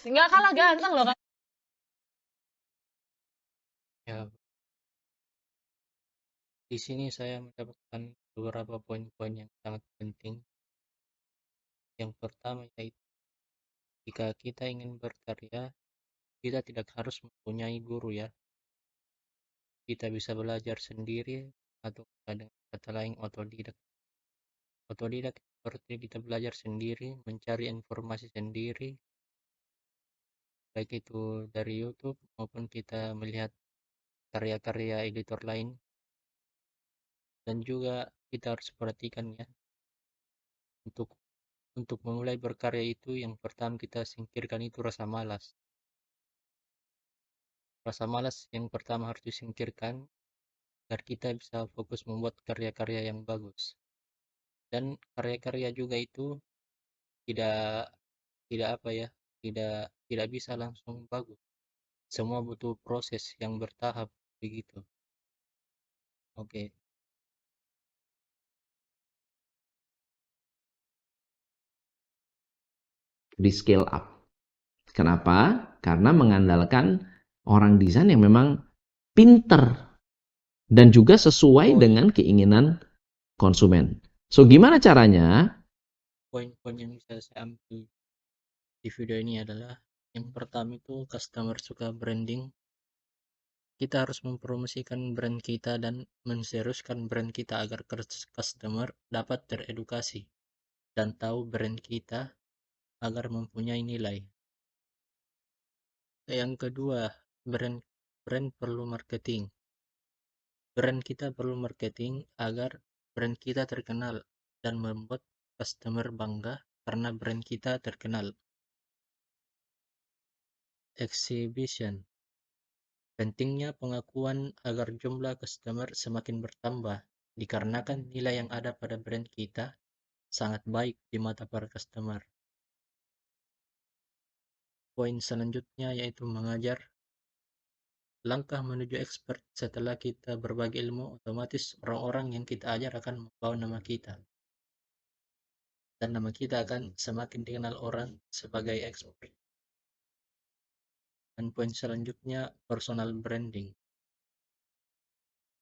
Nggak kalah ganteng loh kan. Ya, di sini saya mendapatkan beberapa poin-poin yang sangat penting. Yang pertama yaitu jika kita ingin berkarya, kita tidak harus mempunyai guru ya. Kita bisa belajar sendiri atau dengan kata lain otodidak. Otodidak seperti kita belajar sendiri, mencari informasi sendiri, baik itu dari YouTube maupun kita melihat karya-karya editor lain. Dan juga kita harus perhatikan ya, untuk memulai berkarya itu yang pertama kita singkirkan itu rasa malas. Rasa malas yang pertama harus disingkirkan agar kita bisa fokus membuat karya-karya yang bagus. Dan karya-karya juga itu tidak tidak apa ya, tidak bisa langsung bagus. Semua butuh proses yang bertahap begitu. Oke. Di scale up. Kenapa? Karena mengandalkan orang desain yang memang pinter dan juga sesuai dengan keinginan konsumen. So, gimana caranya? Poin-poin yang bisa saya ambil di video ini adalah yang pertama itu customer suka branding. Kita harus mempromosikan brand kita dan menseriuskan brand kita agar customer dapat teredukasi dan tahu brand kita agar mempunyai nilai. Yang kedua, brand perlu marketing. Brand kita perlu marketing agar brand kita terkenal dan membuat customer bangga karena brand kita terkenal. Exhibition. Pentingnya pengakuan agar jumlah customer semakin bertambah dikarenakan nilai yang ada pada brand kita sangat baik di mata para customer. Poin selanjutnya yaitu mengajar. Langkah menuju expert setelah kita berbagi ilmu, otomatis orang-orang yang kita ajar akan membawa nama kita. Dan nama kita akan semakin dikenal orang sebagai expert. Dan poin selanjutnya, personal branding.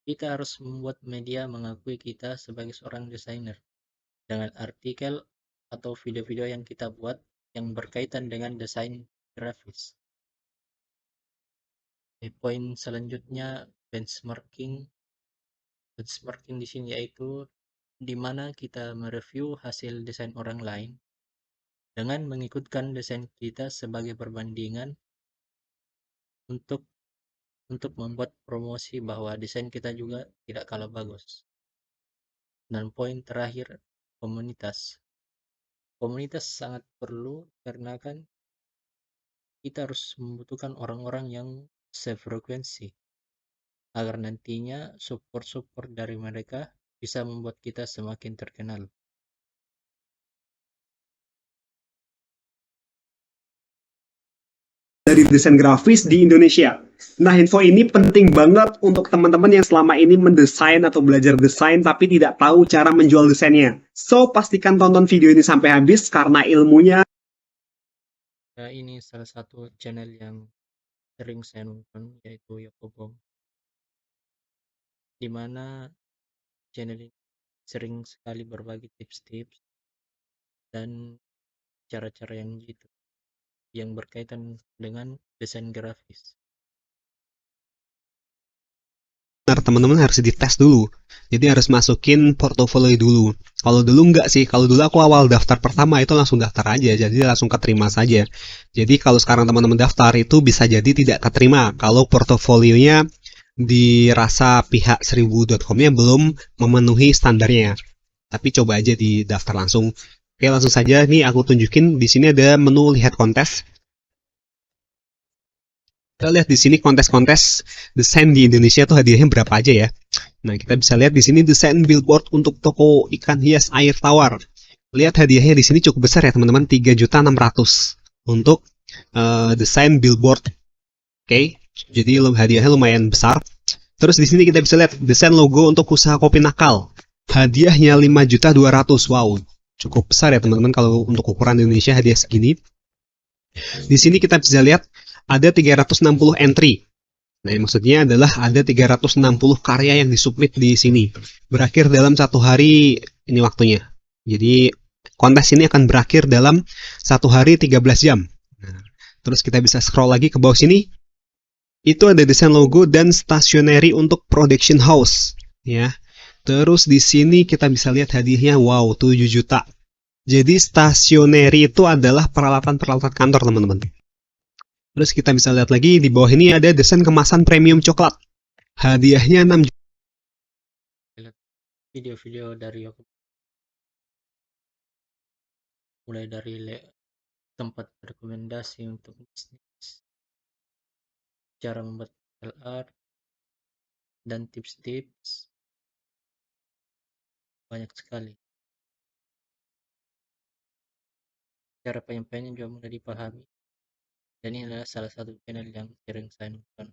Kita harus membuat media mengakui kita sebagai seorang desainer dengan artikel atau video-video yang kita buat yang berkaitan dengan desain grafis. Poin selanjutnya, benchmarking. Benchmarking di sini yaitu di mana kita mereview hasil desain orang lain dengan mengikutkan desain kita sebagai perbandingan untuk membuat promosi bahwa desain kita juga tidak kalah bagus. Dan poin terakhir, komunitas. Komunitas sangat perlu karena kan kita harus membutuhkan orang-orang yang sefrekuensi agar nantinya support dari mereka bisa membuat kita semakin terkenal. Dari desain grafis di Indonesia. Nah, info ini penting banget untuk teman-teman yang selama ini mendesain atau belajar desain tapi tidak tahu cara menjual desainnya. So, pastikan tonton video ini sampai habis karena ilmunya. Nah, ini salah satu channel yang sering saya nonton yaitu Yokobong, di mana channel ini sering sekali berbagi tips-tips dan cara-cara yang gitu yang berkaitan dengan desain grafis. Teman-teman harus dites dulu. Jadi harus masukin portofolio dulu. Kalau dulu enggak sih, kalau dulu aku awal daftar pertama itu langsung daftar aja, jadi langsung keterima saja. Jadi kalau sekarang teman-teman daftar itu bisa jadi tidak keterima kalau portofolionya dirasa pihak 1000.com-nya belum memenuhi standarnya. Tapi coba aja di daftar langsung. Oke, langsung saja nih aku tunjukin di sini ada menu lihat kontes. Kita lihat di sini kontes-kontes desain di Indonesia tuh hadiahnya berapa aja ya. Nah, kita bisa lihat di sini desain billboard untuk toko ikan hias air tawar. Lihat hadiahnya di sini cukup besar ya teman-teman, 3.600.000 untuk desain billboard. Oke, jadi hadiahnya lumayan besar. Terus di sini kita bisa lihat desain logo untuk usaha kopi nakal. Hadiahnya 5.200.000. Wow, cukup besar ya teman-teman kalau untuk ukuran Indonesia hadiah segini. Di sini kita bisa lihat ada 360 entry. Nah, maksudnya adalah ada 360 karya yang disubmit di sini. Berakhir dalam 1 hari ini waktunya. Jadi kontes ini akan berakhir dalam 1 hari 13 jam. Nah, terus kita bisa scroll lagi ke bawah sini. Itu ada desain logo dan stationery untuk production house, ya. Terus di sini kita bisa lihat hadiahnya, wow, 7 juta. Jadi stationery itu adalah peralatan-peralatan kantor, teman-teman. Terus kita bisa lihat lagi di bawah ini ada desain kemasan premium coklat. Hadiahnya 6 juta. Lihat video-video dari aku, mulai dari tempat rekomendasi untuk bisnis, cara membuat art, dan tips-tips banyak sekali. Cara penyampaiannya juga mudah dipahami, dan ini adalah salah satu channel yang sering saya nonton.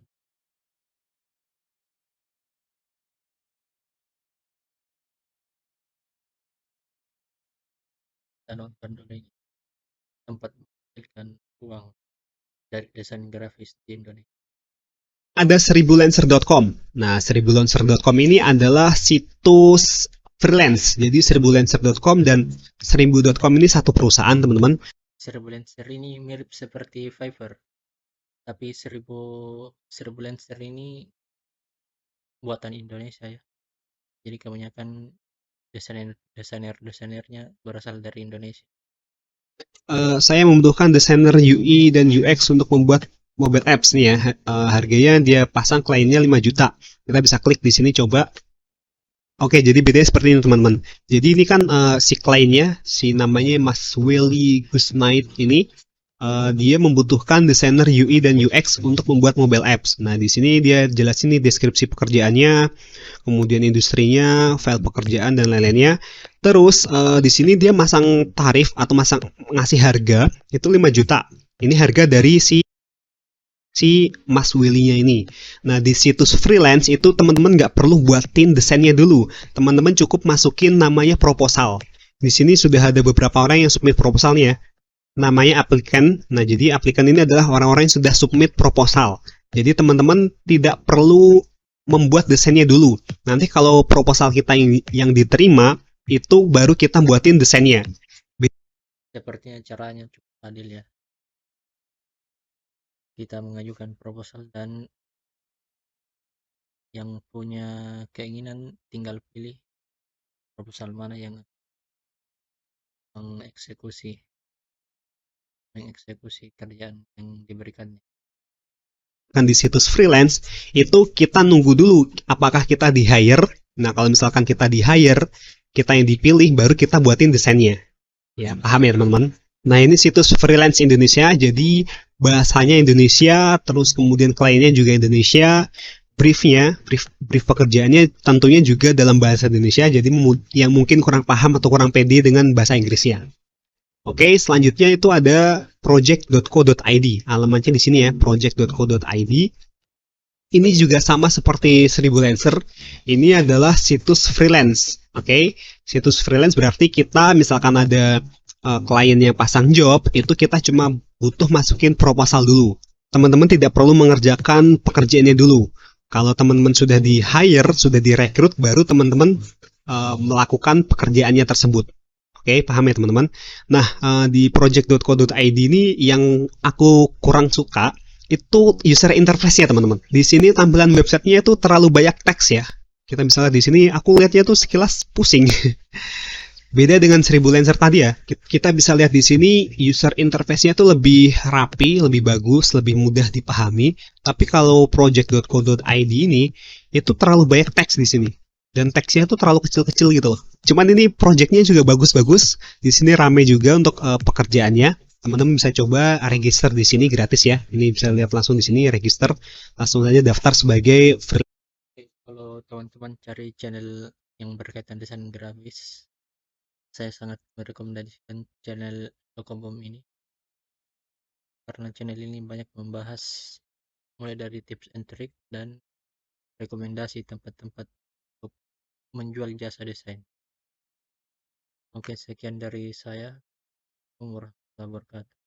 Saya nonton dulu ini tempat menghasilkan uang dari desain grafis di Indonesia. Ada 1000lancer.com. Nah, 1000lancer.com ini adalah situs freelance. Jadi 1000lancer.com dan 1000.com ini satu perusahaan, teman-teman. 1000lancer ini mirip seperti Fiverr, tapi 1000lancer ini buatan Indonesia ya. Jadi kebanyakan desainernya berasal dari Indonesia. Saya membutuhkan desainer UI dan UX untuk membuat mobile apps nih ya. Harganya dia pasang kliennya 5 juta. Kita bisa klik di sini coba. Oke, jadi bedanya seperti ini teman-teman. Jadi ini kan si kliennya, si namanya Mas Willy Gusnight ini, dia membutuhkan desainer UI dan UX untuk membuat mobile apps. Nah, di sini dia jelasin nih deskripsi pekerjaannya, kemudian industrinya, file pekerjaan dan lain-lainnya. Terus di sini dia masang tarif atau ngasih harga itu 5 juta. Ini harga dari si Mas Willy-nya ini. Nah, di situs freelance itu teman-teman nggak perlu buatin desainnya dulu. Teman-teman cukup masukin namanya proposal. Di sini sudah ada beberapa orang yang submit proposalnya. Namanya aplikan. Nah, jadi aplikan ini adalah orang-orang yang sudah submit proposal. Jadi teman-teman tidak perlu membuat desainnya dulu. Nanti kalau proposal kita yang diterima, itu baru kita buatin desainnya. Sepertinya caranya cukup adil ya. Kita mengajukan proposal dan yang punya keinginan tinggal pilih proposal mana yang mengeksekusi kerjaan yang diberikannya. Kan di situs freelance itu kita nunggu dulu apakah kita di hire. Nah, kalau misalkan kita di hire, kita yang dipilih baru kita buatin desainnya. Ya, paham ya teman-teman? Nah, ini situs freelance Indonesia, jadi bahasanya Indonesia, terus kemudian kliennya juga Indonesia, brief pekerjaannya tentunya juga dalam bahasa Indonesia, jadi yang mungkin kurang paham atau kurang pede dengan bahasa Inggrisnya. Oke, selanjutnya itu ada project.co.id. Alamatnya di sini ya, project.co.id. Ini juga sama seperti 1000lancer. Ini adalah situs freelance. Oke, situs freelance berarti kita misalkan ada klien yang pasang job, itu kita cuma butuh masukin proposal dulu. Teman-teman tidak perlu mengerjakan pekerjaannya dulu. Kalau teman-teman sudah di hire, sudah direkrut, baru teman-teman melakukan pekerjaannya tersebut. Oke, paham ya teman-teman? Nah, di project.co.id ini yang aku kurang suka itu user interface-nya teman-teman. Di sini tampilan websitenya itu terlalu banyak teks ya. Kita bisa lihat di sini, aku lihatnya tuh sekilas pusing. Beda dengan 1000lancer tadi ya. Kita bisa lihat di sini user interface-nya tuh lebih rapi, lebih bagus, lebih mudah dipahami. Tapi kalau project.co.id ini itu terlalu banyak teks di sini. Dan teksnya tuh terlalu kecil-kecil gitu loh. Cuman ini projectnya juga bagus-bagus. Di sini rame juga untuk pekerjaannya. Teman-teman bisa coba register di sini gratis ya. Ini bisa lihat langsung di sini register, langsung saja daftar sebagai Oke, kalau teman-teman cari channel yang berkaitan desain grafis, saya sangat merekomendasikan channel Lokomom ini, karena channel ini banyak membahas mulai dari tips and trick dan rekomendasi tempat-tempat untuk menjual jasa desain. Oke, sekian dari saya. Umur warahmatullahi wabarakatuh.